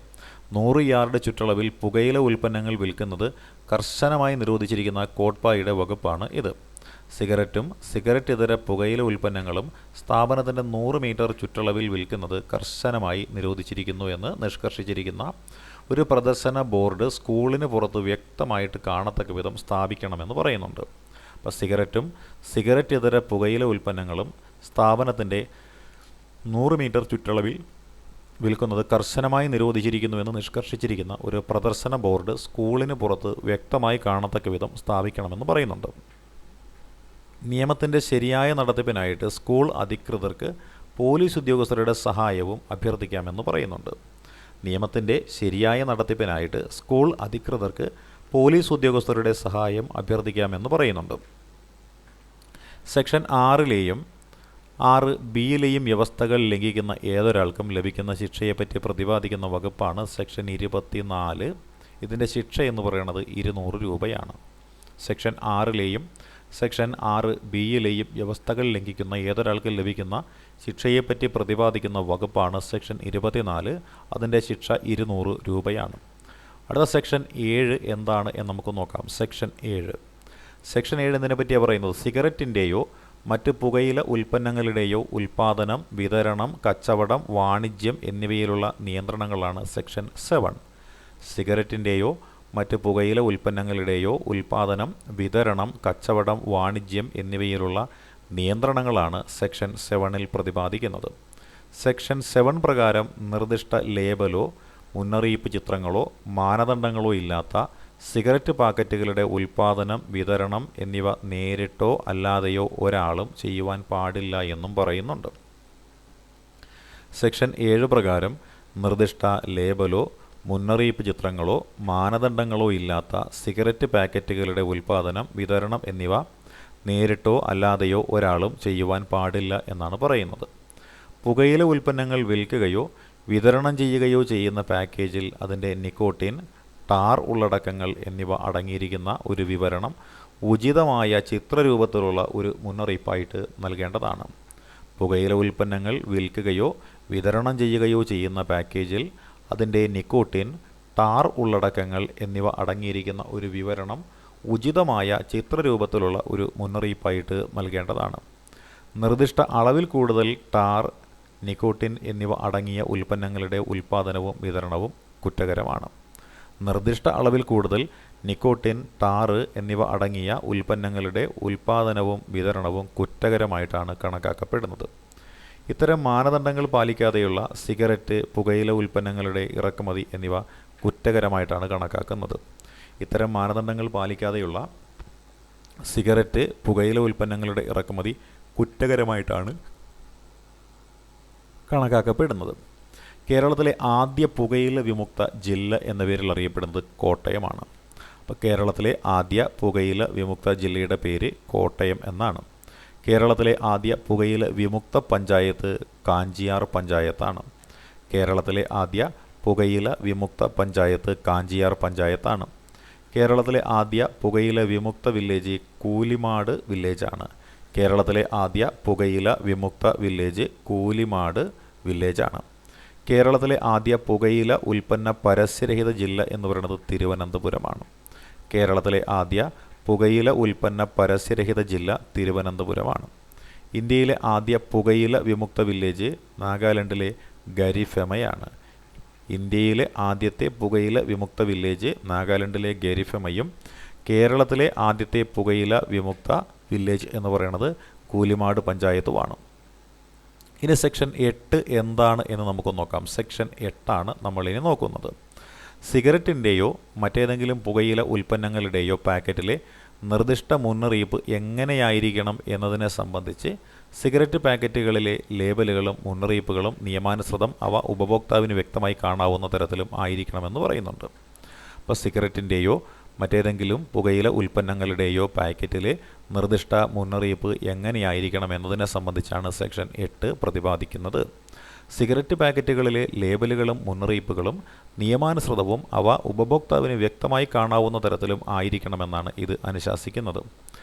100 യാർഡ് ചുറ്റളവിൽ പുകയില ഉൽപ്പന്നങ്ങൾ വിൽക്കുന്നത് കർശനമായി നിരോധിച്ചിരിക്കുന്ന കോട്ട്പയുടെ വകുപ്പാണ് ഇത്. സിഗരറ്റും സിഗരറ്റ് ഇതര പുകയില ഉൽപ്പന്നങ്ങളും സ്ഥാപനത്തിൻ്റെ 100 മീറ്റർ ചുറ്റളവിൽ വിൽക്കുന്നത് കർശനമായി നിരോധിച്ചിരിക്കുന്നു എന്ന് നിഷ്കർഷിച്ചിരിക്കുന്ന ഒരു പ്രദർശന ബോർഡ് സ്കൂളിന് പുറത്ത് വ്യക്തമായിട്ട് കാണത്തക്ക വിധം സ്ഥാപിക്കണമെന്ന് പറയുന്നുണ്ട്. അപ്പോൾ സിഗരറ്റും സിഗരറ്റ് ഇതര പുകയില ഉൽപ്പന്നങ്ങളും സ്ഥാപനത്തിൻ്റെ 100 മീറ്റർ ചുറ്റളവിൽ വിൽക്കുന്നത് കർശനമായി നിരോധിച്ചിരിക്കുന്നുവെന്ന് നിഷ്കർഷിച്ചിരിക്കുന്ന ഒരു പ്രദർശന ബോർഡ് സ്കൂളിന് പുറത്ത് വ്യക്തമായി കാണത്തക്ക വിധം സ്ഥാപിക്കണമെന്ന് പറയുന്നുണ്ട്. നിയമത്തിൻ്റെ ശരിയായ നടത്തിപ്പിനായിട്ട് സ്കൂൾ അധികൃതർക്ക് പോലീസ് ഉദ്യോഗസ്ഥരുടെ സഹായവും അഭ്യർത്ഥിക്കാമെന്ന് പറയുന്നുണ്ട്. നിയമത്തിൻ്റെ ശരിയായ നടത്തിപ്പിനായിട്ട് സ്കൂൾ അധികൃതർക്ക് പോലീസ് ഉദ്യോഗസ്ഥരുടെ സഹായം അഭ്യർത്ഥിക്കാമെന്ന് പറയുന്നുണ്ട്. സെക്ഷൻ 6ലെയും 6Bയിലെയും വ്യവസ്ഥകൾ ലംഘിക്കുന്ന ഏതൊരാൾക്കും ലഭിക്കുന്ന ശിക്ഷയെപ്പറ്റി പ്രതിപാദിക്കുന്ന വകുപ്പാണ് സെക്ഷൻ 24. ഇതിൻ്റെ ശിക്ഷ എന്ന് പറയുന്നത് 200 രൂപയാണ്. സെക്ഷൻ 6ലെയും സെക്ഷൻ 6Bയിലെയും വ്യവസ്ഥകൾ ലംഘിക്കുന്ന ഏതൊരാൾക്കും ലഭിക്കുന്ന ശിക്ഷയെപ്പറ്റി പ്രതിപാദിക്കുന്ന വകുപ്പാണ് സെക്ഷൻ 24. അതിൻ്റെ ശിക്ഷ 200 രൂപയാണ്. അടുത്ത സെക്ഷൻ 7 എന്താണ് എന്ന് നമുക്ക് നോക്കാം. സെക്ഷൻ 7 എന്നതിനെ പറ്റിയാണ് പറയുന്നത്. സിഗരറ്റിൻ്റെയോ മറ്റ് പുകയില ഉൽപ്പന്നങ്ങളുടെയോ ഉൽപ്പാദനം, വിതരണം, കച്ചവടം, വാണിജ്യം എന്നിവയിലുള്ള നിയന്ത്രണങ്ങളാണ് സെക്ഷൻ 7. സിഗരറ്റിൻ്റെയോ മറ്റ് പുകയില ഉൽപ്പന്നങ്ങളുടെയോ ഉൽപ്പാദനം, വിതരണം, കച്ചവടം, വാണിജ്യം എന്നിവയിലുള്ള നിയന്ത്രണങ്ങളാണ് സെക്ഷൻ 7 പ്രതിപാദിക്കുന്നത്. സെക്ഷൻ 7 പ്രകാരം നിർദ്ദിഷ്ട ലേബലോ മുന്നറിയിപ്പ് ചിത്രങ്ങളോ മാനദണ്ഡങ്ങളോ ഇല്ലാത്ത സിഗരറ്റ് പാക്കറ്റുകളുടെ ഉൽപ്പാദനം, വിതരണം എന്നിവ നേരിട്ടോ അല്ലാതെയോ ഒരാളും ചെയ്യുവാൻ പാടില്ല എന്നും പറയുന്നുണ്ട്. സെക്ഷൻ 7 പ്രകാരം നിർദ്ദിഷ്ട ലേബലോ മുന്നറിയിപ്പ് ചിത്രങ്ങളോ മാനദണ്ഡങ്ങളോ ഇല്ലാത്ത സിഗരറ്റ് പാക്കറ്റുകളുടെ ഉൽപ്പാദനം, വിതരണം എന്നിവ നേരിട്ടോ അല്ലാതെയോ ഒരാളും ചെയ്യുവാൻ പാടില്ല എന്നാണ് പറയുന്നത്. പുകയില ഉൽപ്പന്നങ്ങൾ വിൽക്കുകയോ വിതരണം ചെയ്യുകയോ ചെയ്യുന്ന പാക്കേജിൽ അതിൻ്റെ നിക്കോട്ടിൻ, ടാർ ഉള്ളടക്കങ്ങൾ എന്നിവ അടങ്ങിയിരിക്കുന്ന ഒരു വിവരണം ഉചിതമായ ചിത്രരൂപത്തിലുള്ള ഒരു മുന്നറിയിപ്പായിട്ട് നൽകേണ്ടതാണ്. പുകയില ഉൽപ്പന്നങ്ങൾ വിൽക്കുകയോ വിതരണം ചെയ്യുകയോ ചെയ്യുന്ന പാക്കേജിൽ അതിൻ്റെ നിക്കോട്ടിൻ, ടാർ ഉള്ളടക്കങ്ങൾ എന്നിവ അടങ്ങിയിരിക്കുന്ന ഒരു വിവരണം ഉചിതമായ ചിത്രരൂപത്തിലുള്ള ഒരു മുന്നറിയിപ്പായിട്ട് നൽകേണ്ടതാണ്. നിർദ്ദിഷ്ട അളവിൽ കൂടുതൽ ടാർ, നിക്കോട്ടിൻ എന്നിവ അടങ്ങിയ ഉൽപ്പന്നങ്ങളുടെ ഉൽപ്പാദനവും വിതരണവും കുറ്റകരമാണ്. നിർദ്ദിഷ്ട അളവിൽ കൂടുതൽ നിക്കോട്ടിൻ, ടാർ എന്നിവ അടങ്ങിയ ഉൽപ്പന്നങ്ങളുടെ ഉൽപ്പാദനവും വിതരണവും കുറ്റകരമായിട്ടാണ് കണക്കാക്കപ്പെടുന്നത്. ഇത്തരം മാനദണ്ഡങ്ങൾ പാലിക്കാതെയുള്ള സിഗരറ്റ്, പുകയില ഉൽപ്പന്നങ്ങളുടെ ഇറക്കുമതി എന്നിവ കുറ്റകരമായിട്ടാണ് കണക്കാക്കുന്നത്. ഇത്തരം മാനദണ്ഡങ്ങൾ പാലിക്കാതെയുള്ള സിഗരറ്റ്, പുകയില ഉൽപ്പന്നങ്ങളുടെ ഇറക്കുമതി കുറ്റകരമായിട്ടാണ് കണക്കാക്കപ്പെടുന്നത്. കേരളത്തിലെ ആദ്യ പുകയില വിമുക്ത ജില്ല എന്ന പേരിൽ അറിയപ്പെടുന്നത് കോട്ടയമാണ്. അപ്പോൾ കേരളത്തിലെ ആദ്യ പുകയില വിമുക്ത ജില്ലയുടെ പേര് കോട്ടയം എന്നാണ്. കേരളത്തിലെ ആദ്യ പുകയില വിമുക്ത പഞ്ചായത്ത് കാഞ്ചിയാർ പഞ്ചായത്താണ്. കേരളത്തിലെ ആദ്യ പുകയില വിമുക്ത പഞ്ചായത്ത് കാഞ്ചിയാർ പഞ്ചായത്താണ്. കേരളത്തിലെ ആദ്യ പുകയില വിമുക്ത വില്ലേജ് കൂലിമാട് വില്ലേജാണ്. കേരളത്തിലെ ആദ്യ പുകയില വിമുക്ത വില്ലേജ് കൂലിമാട് വില്ലേജാണ്. കേരളത്തിലെ ആദ്യ പുകയില ഉൽപ്പന്ന പരസ്യരഹിത ജില്ല എന്ന് പറയുന്നത് തിരുവനന്തപുരമാണ്. കേരളത്തിലെ ആദ്യ പുകയില ഉൽപ്പന്ന പരസ്യരഹിത ജില്ല തിരുവനന്തപുരമാണ്. ഇന്ത്യയിലെ ആദ്യ പുകയില വിമുക്ത വില്ലേജ് നാഗാലാൻഡിലെ ഗരിഫെമയാണ്. ഇന്ത്യയിലെ ആദ്യത്തെ പുകയില വിമുക്ത വില്ലേജ് നാഗാലാൻഡിലെ ഗരിഫെമയും കേരളത്തിലെ ആദ്യത്തെ പുകയില വിമുക്ത വില്ലേജ് എന്ന് പറയുന്നത് കൂലിമാട് പഞ്ചായത്തുമാണ്. ഇനി സെക്ഷൻ 8 എന്താണ് എന്ന് നമുക്ക് നോക്കാം. സെക്ഷൻ 8 നമ്മളിനി നോക്കുന്നത്. സിഗരറ്റിൻ്റെയോ മറ്റേതെങ്കിലും പുകയില ഉൽപ്പന്നങ്ങളുടെയോ പാക്കറ്റിലെ നിർദ്ദിഷ്ട മുന്നറിയിപ്പ് എങ്ങനെയായിരിക്കണം എന്നതിനെ സംബന്ധിച്ച് സിഗരറ്റ് പാക്കറ്റുകളിലെ ലേബലുകളും മുന്നറിയിപ്പുകളും നിയമാനുസൃതം അവ ഉപഭോക്താവിന് വ്യക്തമായി കാണാവുന്ന തരത്തിലും ആയിരിക്കണമെന്ന് പറയുന്നുണ്ട്. അപ്പോൾ സിഗരറ്റിൻ്റെയോ മറ്റേതെങ്കിലും പുകയില ഉൽപ്പന്നങ്ങളുടെയോ പാക്കറ്റിലെ നിർദ്ദിഷ്ട മുന്നറിയിപ്പ് എങ്ങനെയായിരിക്കണം എന്നതിനെ സംബന്ധിച്ചാണ് സെക്ഷൻ 8 പ്രതിപാദിക്കുന്നത്. സിഗരറ്റ് പാക്കറ്റുകളിലെ ലേബലുകളും മുന്നറിയിപ്പുകളും നിയമാനുസൃതവും അവ ഉപഭോക്താവിന് വ്യക്തമായി കാണാവുന്ന തരത്തിലും ആയിരിക്കണമെന്നാണ് ഇത് അനുശാസിക്കുന്നത്.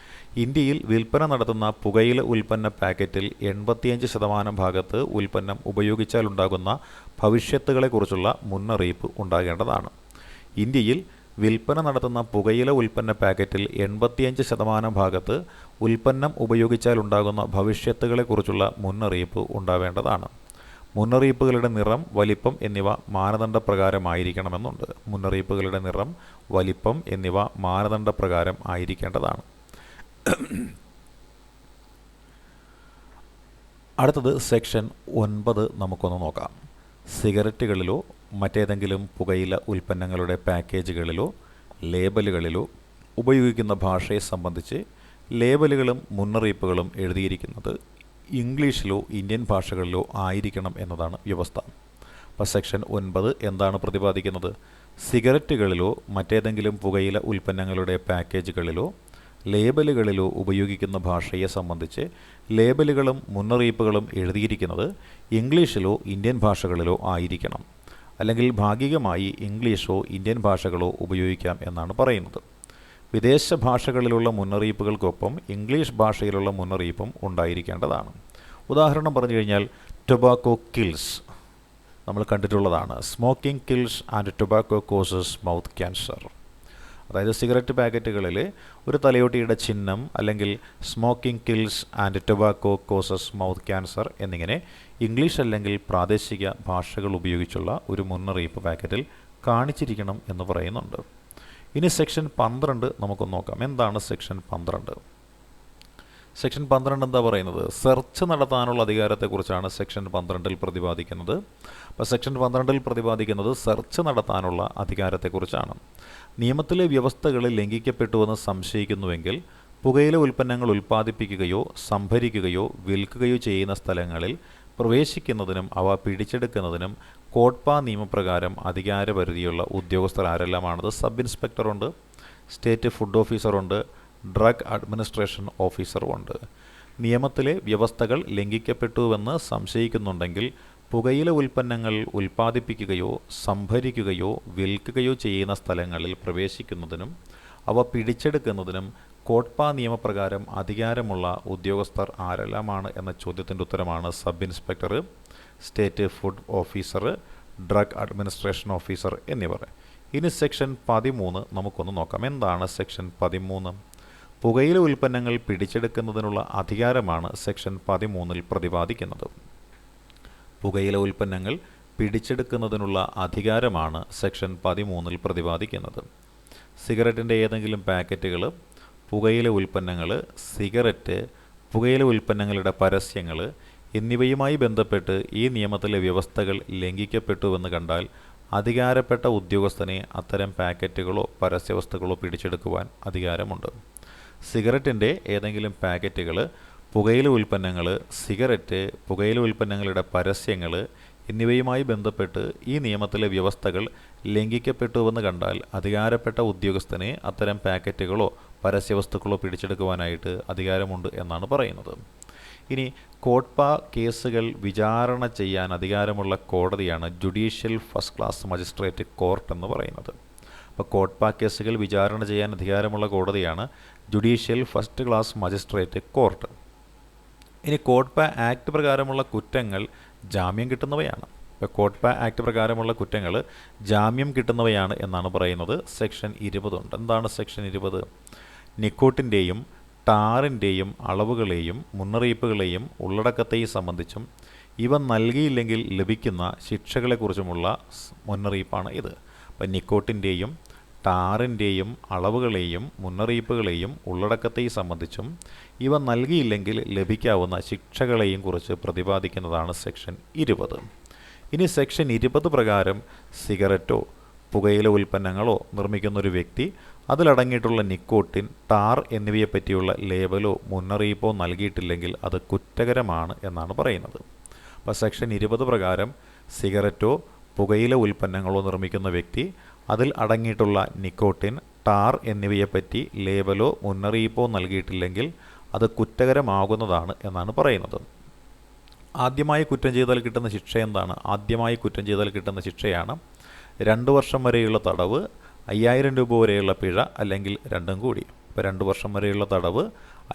ഇന്ത്യയിൽ വിൽപ്പന നടത്തുന്ന പുകയില ഉൽപ്പന്ന പാക്കറ്റിൽ 85% ഭാഗത്ത് ഉൽപ്പന്നം ഉപയോഗിച്ചാലുണ്ടാകുന്ന ഭവിഷ്യത്തുകളെക്കുറിച്ചുള്ള മുന്നറിയിപ്പ് ഉണ്ടാകേണ്ടതാണ്. ഇന്ത്യയിൽ വിൽപ്പന നടത്തുന്ന പുകയില ഉൽപ്പന്ന പാക്കറ്റിൽ 85% ഭാഗത്ത് ഉൽപ്പന്നം ഉപയോഗിച്ചാലുണ്ടാകുന്ന ഭവിഷ്യത്തുകളെക്കുറിച്ചുള്ള മുന്നറിയിപ്പ് ഉണ്ടാവേണ്ടതാണ്. മുന്നറിയിപ്പുകളുടെ നിറം, വലിപ്പം എന്നിവ മാനദണ്ഡപ്രകാരമായിരിക്കണമെന്നുണ്ട്. മുന്നറിയിപ്പുകളുടെ നിറം, വലിപ്പം എന്നിവ മാനദണ്ഡപ്രകാരം ആയിരിക്കേണ്ടതാണ്. അടുത്തത് സെക്ഷൻ 9 നമുക്കൊന്ന് നോക്കാം. സിഗരറ്റുകളിലോ മറ്റേതെങ്കിലും പുകയില ഉൽപ്പന്നങ്ങളുടെ പാക്കേജുകളിലോ ലേബലുകളിലോ ഉപയോഗിക്കുന്ന ഭാഷയെ സംബന്ധിച്ച് ലേബലുകളും മുന്നറിയിപ്പുകളും എഴുതിയിരിക്കുന്നത് ഇംഗ്ലീഷിലോ ഇന്ത്യൻ ഭാഷകളിലോ ആയിരിക്കണം എന്നതാണ് വ്യവസ്ഥ. അപ്പോൾ സെക്ഷൻ 9 എന്താണ് പ്രതിപാദിക്കുന്നത്? സിഗരറ്റുകളിലോ മറ്റേതെങ്കിലും പുകയില ഉൽപ്പന്നങ്ങളുടെ പാക്കേജുകളിലോ ലേബലുകളിലോ ഉപയോഗിക്കുന്ന ഭാഷയെ സംബന്ധിച്ച് ലേബലുകളും മുന്നറിയിപ്പുകളും എഴുതിയിരിക്കുന്നത് ഇംഗ്ലീഷിലോ ഇന്ത്യൻ ഭാഷകളിലോ ആയിരിക്കണം. അല്ലെങ്കിൽ ഭാഗികമായി ഇംഗ്ലീഷോ ഇന്ത്യൻ ഭാഷകളോ ഉപയോഗിക്കാം എന്നാണ് പറയുന്നത്. വിദേശ ഭാഷകളിലുള്ള മുന്നറിയിപ്പുകൾക്കൊപ്പം ഇംഗ്ലീഷ് ഭാഷയിലുള്ള മുന്നറിയിപ്പും ഉണ്ടായിരിക്കേണ്ടതാണ്. ഉദാഹരണം പറഞ്ഞു കഴിഞ്ഞാൽ ടൊബാക്കോ കിൽസ്, നമ്മൾ കണ്ടിട്ടുള്ളതാണ്. Smoking kills and tobacco causes mouth cancer. അതായത് സിഗരറ്റ് പാക്കറ്റുകളിൽ ഒരു തലയോട്ടിയുടെ ചിഹ്നം അല്ലെങ്കിൽ smoking kills and tobacco causes mouth cancer എന്നിങ്ങനെ ഇംഗ്ലീഷ് അല്ലെങ്കിൽ പ്രാദേശിക ഭാഷകൾ ഉപയോഗിച്ചുള്ള ഒരു മുന്നറിയിപ്പ് പാക്കറ്റിൽ കാണിച്ചിരിക്കണം എന്ന് പറയുന്നുണ്ട്. ഇനി സെക്ഷൻ 12 നമുക്കൊന്ന് നോക്കാം. എന്താണ് സെക്ഷൻ 12? സെക്ഷൻ 12 എന്താ പറയുന്നത്? സെർച്ച് നടത്താനുള്ള അധികാരത്തെക്കുറിച്ചാണ് സെക്ഷൻ 12-ൽ പ്രതിപാദിക്കുന്നത്. അപ്പോൾ സെക്ഷൻ 12-ൽ പ്രതിപാദിക്കുന്നത് സെർച്ച് നടത്താനുള്ള അധികാരത്തെക്കുറിച്ചാണ്. നിയമത്തിലെ വ്യവസ്ഥകൾ ലംഘിക്കപ്പെട്ടുവെന്ന് സംശയിക്കുന്നുവെങ്കിൽ പുകയില ഉൽപ്പന്നങ്ങൾ ഉൽപ്പാദിപ്പിക്കുകയോ സംഭരിക്കുകയോ വിൽക്കുകയോ ചെയ്യുന്ന സ്ഥലങ്ങളിൽ പ്രവേശിക്കുന്നതിനും അവ പിടിച്ചെടുക്കുന്നതിനും കോട്ട്പ നിയമപ്രകാരം അധികാരപരിധിയുള്ള ഉദ്യോഗസ്ഥർ ആരെല്ലാമാണത്? സബ് ഇൻസ്പെക്ടറുണ്ട്, സ്റ്റേറ്റ് ഫുഡ് ഓഫീസറുണ്ട്, ഡ്രഗ് അഡ്മിനിസ്ട്രേഷൻ ഓഫീസറുമുണ്ട്. നിയമത്തിലെ വ്യവസ്ഥകൾ ലംഘിക്കപ്പെട്ടുവെന്ന് സംശയിക്കുന്നുണ്ടെങ്കിൽ പുകയില ഉൽപ്പന്നങ്ങൾ ഉൽപ്പാദിപ്പിക്കുകയോ സംഭരിക്കുകയോ വിൽക്കുകയോ ചെയ്യുന്ന സ്ഥലങ്ങളിൽ പ്രവേശിക്കുന്നതിനും അവ പിടിച്ചെടുക്കുന്നതിനും കോട്ട്പ നിയമപ്രകാരം അധികാരമുള്ള ഉദ്യോഗസ്ഥർ ആരെല്ലാമാണ് എന്ന ചോദ്യത്തിൻ്റെ ഉത്തരമാണ് sub inspector, state food officer, drug administration officer എന്നിവർ. ഇനി സെക്ഷൻ 13 നമുക്കൊന്ന് നോക്കാം. എന്താണ് സെക്ഷൻ 13? പുകയില ഉൽപ്പന്നങ്ങൾ പിടിച്ചെടുക്കുന്നതിനുള്ള അധികാരമാണ് സെക്ഷൻ 13-ൽ പ്രതിപാദിക്കുന്നത്. പുകയില ഉൽപ്പന്നങ്ങൾ പിടിച്ചെടുക്കുന്നതിനുള്ള അധികാരമാണ് സെക്ഷൻ 13-ൽ പ്രതിപാദിക്കുന്നത്. സിഗരറ്റിൻ്റെ ഏതെങ്കിലും പാക്കറ്റുകൾ, പുകയില ഉൽപ്പന്നങ്ങൾ, സിഗരറ്റ്, പുകയില ഉൽപ്പന്നങ്ങളുടെ പരസ്യങ്ങൾ എന്നിവയുമായി ബന്ധപ്പെട്ട് ഈ നിയമത്തിലെ വ്യവസ്ഥകൾ ലംഘിക്കപ്പെട്ടുവെന്ന് കണ്ടാൽ അധികാരപ്പെട്ട ഉദ്യോഗസ്ഥനെ അത്തരം പാക്കറ്റുകളോ പരസ്യവസ്തുക്കളോ പിടിച്ചെടുക്കുവാൻ അധികാരമുണ്ട്. സിഗരറ്റിൻ്റെ ഏതെങ്കിലും പാക്കറ്റുകൾ, പുകയില ഉൽപ്പന്നങ്ങൾ, സിഗരറ്റ്, പുകയില ഉൽപ്പന്നങ്ങളുടെ പരസ്യങ്ങൾ എന്നിവയുമായി ബന്ധപ്പെട്ട് ഈ നിയമത്തിലെ വ്യവസ്ഥകൾ ലംഘിക്കപ്പെട്ടുവെന്ന് കണ്ടാൽ അധികാരപ്പെട്ട ഉദ്യോഗസ്ഥനെ അത്തരം പാക്കറ്റുകളോ പരസ്യവസ്തുക്കളോ പിടിച്ചെടുക്കുവാനായിട്ട് അധികാരമുണ്ട് എന്നാണ് പറയുന്നത്. ഇനി കോട്ട്പ കേസുകൾ വിചാരണ ചെയ്യാൻ അധികാരമുള്ള കോടതിയാണ് judicial first class magistrate court എന്ന് പറയുന്നത്. അപ്പോൾ കോട്ട്പ കേസുകൾ വിചാരണ ചെയ്യാൻ അധികാരമുള്ള കോടതിയാണ് judicial first class magistrate court. ഇനി കോട്ട്പ ആക്ട് പ്രകാരമുള്ള കുറ്റങ്ങൾ ജാമ്യം കിട്ടുന്നവയാണ്. ഇപ്പോൾ കോട്ട്പ ആക്ട് പ്രകാരമുള്ള കുറ്റങ്ങൾ ജാമ്യം കിട്ടുന്നവയാണ് എന്നാണ് പറയുന്നത്. സെക്ഷൻ 20 ഉണ്ട്. എന്താണ് സെക്ഷൻ 20? നിക്കോട്ടിൻ്റെയും ടാറിൻ്റെയും അളവുകളെയും മുന്നറിയിപ്പുകളെയും ഉള്ളടക്കത്തെയും സംബന്ധിച്ചും ഇവ നൽകിയില്ലെങ്കിൽ ലഭിക്കുന്ന ശിക്ഷകളെക്കുറിച്ചുമുള്ള മുന്നറിയിപ്പാണ് ഇത്. അപ്പോൾ നിക്കോട്ടിൻ്റെയും ടാറിൻ്റെയും അളവുകളെയും മുന്നറിയിപ്പുകളെയും ഉള്ളടക്കത്തെയും സംബന്ധിച്ചും ഇവ നൽകിയില്ലെങ്കിൽ ലഭിക്കാവുന്ന ശിക്ഷകളെയും കുറിച്ച് പ്രതിപാദിക്കുന്നതാണ് സെക്ഷൻ 20. ഇനി സെക്ഷൻ 20 പ്രകാരം സിഗരറ്റോ പുകയില ഉൽപ്പന്നങ്ങളോ നിർമ്മിക്കുന്നൊരു വ്യക്തി അതിലടങ്ങിയിട്ടുള്ള നിക്കോട്ടിൻ, ടാർ എന്നിവയെപ്പറ്റിയുള്ള ലേബലോ മുന്നറിയിപ്പോ നൽകിയിട്ടില്ലെങ്കിൽ അത് കുറ്റകരമാണ് എന്നാണ് പറയുന്നത്. അപ്പോൾ സെക്ഷൻ 20 പ്രകാരം സിഗരറ്റോ പുകയില ഉൽപ്പന്നങ്ങളോ നിർമ്മിക്കുന്ന വ്യക്തി അതിൽ അടങ്ങിയിട്ടുള്ള നിക്കോട്ടിൻ, ടാർ എന്നിവയെപ്പറ്റി ലേബലോ മുന്നറിയിപ്പോ നൽകിയിട്ടില്ലെങ്കിൽ അത് കുറ്റകരമാകുന്നതാണ് എന്നാണ് പറയുന്നത്. ആദ്യമായി കുറ്റം ചെയ്താൽ കിട്ടുന്ന ശിക്ഷ എന്താണ്? ആദ്യമായി കുറ്റം ചെയ്താൽ കിട്ടുന്ന ശിക്ഷയാണ് 2 വർഷം വരെയുള്ള തടവ്, 5000 രൂപ വരെയുള്ള പിഴ, അല്ലെങ്കിൽ രണ്ടും കൂടി. ഇപ്പോൾ 2 വർഷം വരെയുള്ള തടവ്,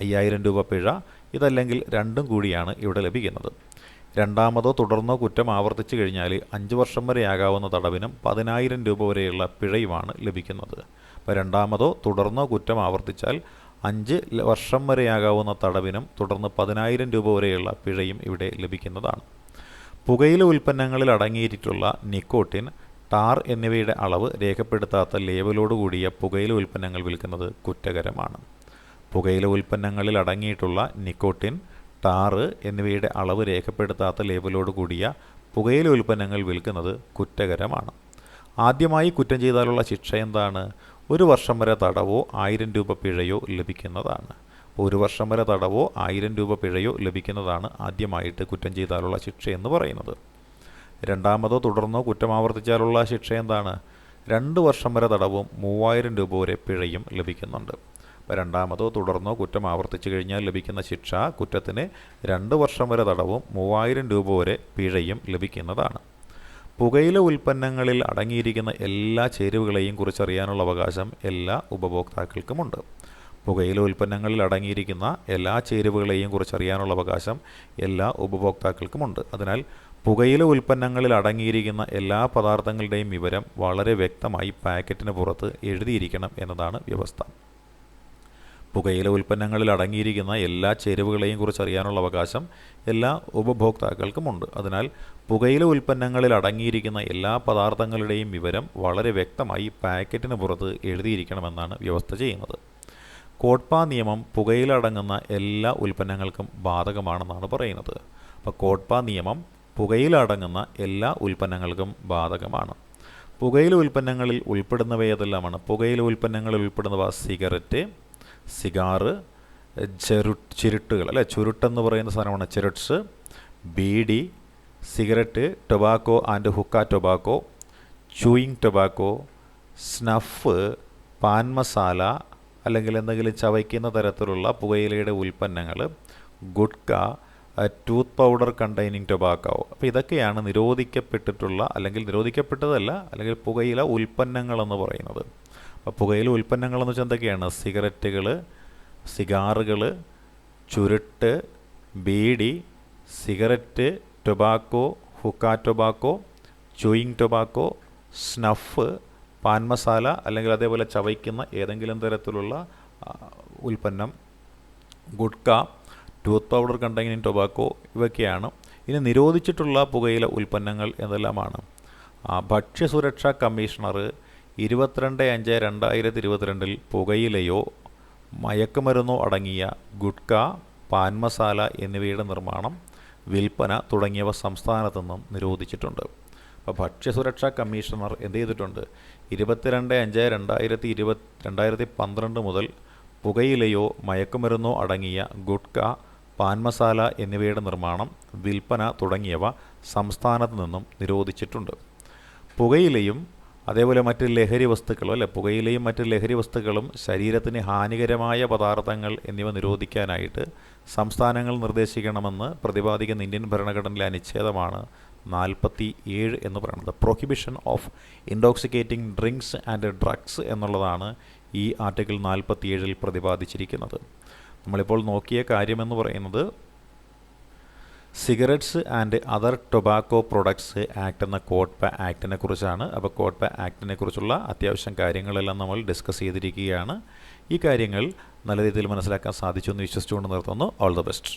5000 രൂപ പിഴ, ഇതല്ലെങ്കിൽ രണ്ടും കൂടിയാണ് ഇവിടെ ലഭിക്കുന്നത്. രണ്ടാമതോ തുടർന്നോ കുറ്റം ആവർത്തിച്ചു കഴിഞ്ഞാൽ 5 വർഷം വരെയാകാവുന്ന തടവിനും 10000 രൂപ വരെയുള്ള പിഴയുമാണ് ലഭിക്കുന്നത്. അപ്പോൾ രണ്ടാമതോ തുടർന്നോ കുറ്റം ആവർത്തിച്ചാൽ 5 വർഷം വരെയാകാവുന്ന തടവിനും തുടർന്ന് 10000 രൂപ വരെയുള്ള പിഴയും ഇവിടെ ലഭിക്കുന്നതാണ്. പുകയില ഉൽപ്പന്നങ്ങളിൽ അടങ്ങിയിട്ടുള്ള നിക്കോട്ടിൻ, ടാർ എന്നിവയുടെ അളവ് രേഖപ്പെടുത്താത്ത ലേബലോടുകൂടിയ പുകയില ഉൽപ്പന്നങ്ങൾ വിൽക്കുന്നത് കുറ്റകരമാണ്. പുകയില ഉൽപ്പന്നങ്ങളിൽ അടങ്ങിയിട്ടുള്ള നിക്കോട്ടിൻ, ടാറ് എന്നിവയുടെ അളവ് രേഖപ്പെടുത്താത്ത ലേബലോടുകൂടിയ പുകയില ഉൽപ്പന്നങ്ങൾ വിൽക്കുന്നത് കുറ്റകരമാണ്. ആദ്യമായി കുറ്റം ചെയ്താലുള്ള ശിക്ഷ എന്താണ്? 1 വർഷം വരെ തടവോ 1000 രൂപ പിഴയോ ലഭിക്കുന്നതാണ്. അപ്പോൾ 1 വർഷം വരെ തടവോ 1000 രൂപ പിഴയോ ലഭിക്കുന്നതാണ് ആദ്യമായിട്ട് കുറ്റം ചെയ്താലുള്ള ശിക്ഷ എന്ന് പറയുന്നത്. രണ്ടാമതോ തുടർന്നോ കുറ്റം ആവർത്തിച്ചാലുള്ള ശിക്ഷ എന്താണ്? 2 വർഷം വരെ തടവും 3000 രൂപ വരെ പിഴയും ലഭിക്കുന്നുണ്ട്. അപ്പോൾ രണ്ടാമതോ തുടർന്നോ കുറ്റം ആവർത്തിച്ചു കഴിഞ്ഞാൽ ലഭിക്കുന്ന ശിക്ഷ കുറ്റത്തിന് 2 വർഷം വരെ തടവും 3000 രൂപ വരെ പിഴയും ലഭിക്കുന്നതാണ്. പുകയില ഉൽപ്പന്നങ്ങളിൽ അടങ്ങിയിരിക്കുന്ന എല്ലാ ചേരുവകളെയും കുറിച്ചറിയാനുള്ള അവകാശം എല്ലാ ഉപഭോക്താക്കൾക്കുമുണ്ട്. പുകയില ഉൽപ്പന്നങ്ങളിൽ അടങ്ങിയിരിക്കുന്ന എല്ലാ ചേരുവകളെയും കുറിച്ച് അറിയാനുള്ള അവകാശം എല്ലാ ഉപഭോക്താക്കൾക്കുമുണ്ട്. അതിനാൽ പുകയില ഉൽപ്പന്നങ്ങളിൽ അടങ്ങിയിരിക്കുന്ന എല്ലാ പദാർത്ഥങ്ങളുടെയും വിവരം വളരെ വ്യക്തമായി പാക്കറ്റിന് പുറത്ത് എഴുതിയിരിക്കണം എന്നതാണ് വ്യവസ്ഥ. പുകയില ഉൽപ്പന്നങ്ങളിൽ അടങ്ങിയിരിക്കുന്ന എല്ലാ ചേരുവകളെയും കുറിച്ച് അറിയാനുള്ള അവകാശം എല്ലാ ഉപഭോക്താക്കൾക്കുമുണ്ട്. അതിനാൽ പുകയില ഉൽപ്പന്നങ്ങളിൽ അടങ്ങിയിരിക്കുന്ന എല്ലാ പദാർത്ഥങ്ങളുടെയും വിവരം വളരെ വ്യക്തമായി പാക്കറ്റിന് പുറത്ത് എഴുതിയിരിക്കണമെന്നാണ് വ്യവസ്ഥ ചെയ്യുന്നത്. കോട്ട്പ നിയമം പുകയില അടങ്ങുന്ന എല്ലാ ഉൽപ്പന്നങ്ങൾക്കും ബാധകമാണെന്നാണ് പറയുന്നത്. അപ്പോൾ കോട്ട്പ നിയമം പുകയില അടങ്ങുന്ന എല്ലാ ഉൽപ്പന്നങ്ങൾക്കും ബാധകമാണ്. പുകയില ഉൽപ്പന്നങ്ങളിൽ ഉൾപ്പെടുന്നവ പുകയില ഉൽപ്പന്നങ്ങളിൽ ഉൾപ്പെടുന്നവ സിഗരറ്റ്, സിഗാറ്, ചുരുട്ടുകൾ ചുരുട്ടെന്ന് പറയുന്ന സാധനമാണ് cheroots, beedi, cigarette, tobacco and hookah tobacco, chewing tobacco, snuff, paan masala അല്ലെങ്കിൽ എന്തെങ്കിലും ചവയ്ക്കുന്ന തരത്തിലുള്ള പുകയിലയുടെ ഉൽപ്പന്നങ്ങൾ, gutka, tooth powder containing tobacco. അപ്പോൾ ഇതൊക്കെയാണ് നിരോധിക്കപ്പെട്ടിട്ടുള്ള അല്ലെങ്കിൽ നിരോധിക്കപ്പെട്ടതല്ല അല്ലെങ്കിൽ പുകയില ഉൽപ്പന്നങ്ങളെന്ന് പറയുന്നത്. അപ്പോൾ പുകയില ഉൽപ്പന്നങ്ങളെന്ന് വെച്ചാൽ എന്തൊക്കെയാണ്? സിഗരറ്റുകൾ, സിഗാറുകൾ, ചുരുട്ട്, beedi, cigarette, tobacco, hookah tobacco, chewing tobacco, snuff, paan masala അല്ലെങ്കിൽ അതേപോലെ ചവയ്ക്കുന്ന ഏതെങ്കിലും തരത്തിലുള്ള ഉൽപ്പന്നം, gutka, tooth powder containing tobacco, ഇവയൊക്കെയാണ്. ഇനി നിരോധിച്ചിട്ടുള്ള പുകയില ഉൽപ്പന്നങ്ങൾ എന്തെല്ലാമാണ്? ഭക്ഷ്യസുരക്ഷാ കമ്മീഷണർ 22/5/2022 പുകയിലയോ മയക്കുമരുന്നോ അടങ്ങിയ ഗുഡ്ക, പാൻ മസാല എന്നിവയുടെ നിർമ്മാണം, വിൽപ്പന തുടങ്ങിയവ സംസ്ഥാനത്തു നിന്നും നിരോധിച്ചിട്ടുണ്ട്. അപ്പോൾ ഭക്ഷ്യസുരക്ഷാ കമ്മീഷണർ എന്ത് ചെയ്തിട്ടുണ്ട്? 22/5/2012 മുതൽ പുകയിലയോ മയക്കുമരുന്നോ അടങ്ങിയ ഗുഡ്ക, പാൻ മസാല എന്നിവയുടെ നിർമ്മാണം, വിൽപ്പന തുടങ്ങിയവ സംസ്ഥാനത്തു നിന്നും നിരോധിച്ചിട്ടുണ്ട്. പുകയിലയും അതേപോലെ മറ്റ് ലഹരി വസ്തുക്കളും പുകയിലയും മറ്റ് ലഹരി വസ്തുക്കളും ശരീരത്തിന് ഹാനികരമായ പദാർത്ഥങ്ങൾ എന്നിവ നിരോധിക്കാനായിട്ട് സംസ്ഥാനങ്ങൾ നിർദ്ദേശിക്കണമെന്ന് പ്രതിപാദിക്കുന്ന ഇന്ത്യൻ ഭരണഘടനയിലെ അനുച്ഛേദമാണ് 47 എന്ന് പറയുന്നത്. Prohibition of intoxicating drinks and drugs എന്നുള്ളതാണ് ഈ ആർട്ടിക്കിൾ 47 പ്രതിപാദിച്ചിരിക്കുന്നത്. നമ്മളിപ്പോൾ നോക്കിയ കാര്യമെന്ന് പറയുന്നത് cigarettes and other tobacco products act എന്ന കോട്ട്പ ആക്ടിനെ കുറിച്ചാണ്. അപ്പോൾ കോട്ട്പ ആക്ടിനെ കുറിച്ചുള്ള അത്യാവശ്യം കാര്യങ്ങളെല്ലാം നമ്മൾ ഡിസ്കസ് ചെയ്തിരിക്കുകയാണ്. ഈ കാര്യങ്ങൾ നല്ല രീതിയിൽ മനസ്സിലാക്കാൻ സാധിച്ചു എന്ന് വിശ്വസിച്ചുകൊണ്ട് നിർത്തുന്നു. All the best.